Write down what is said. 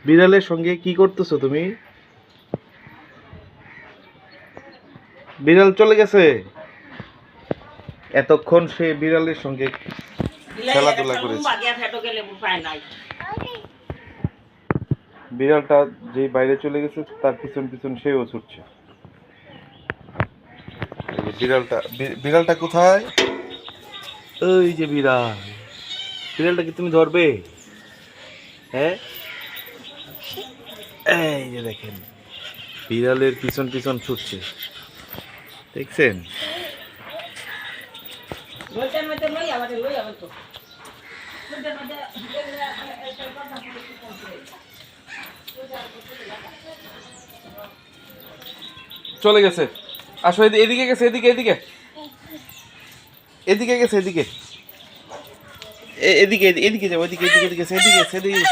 বিড়ালের সঙ্গে কি করতেছো তুমি? বিড়াল চলে গেছে। এতক্ষণ সে বিড়ালের সঙ্গে খেলাধুলা করেছে। বিড়ালটা যে বাইরে চলে গেছে তার পিছন পিছন সেও ছুটছে। বিড়ালটা কোথায়? ওই যে বিড়াল। বিড়ালটা কি তুমি ধরবে? হ্যাঁ, এই যে দেখেন বিড়ালের পিছন পিছন ছুটছে, দেখছেন? চলে গেছে। আসো, এদিকে গেছে, এদিকে এদিকে এদিকে গেছে, এদিকে এদিকে এদিকে যাবো, এদিকে এদিকে এদিকে এদিকে এদিকে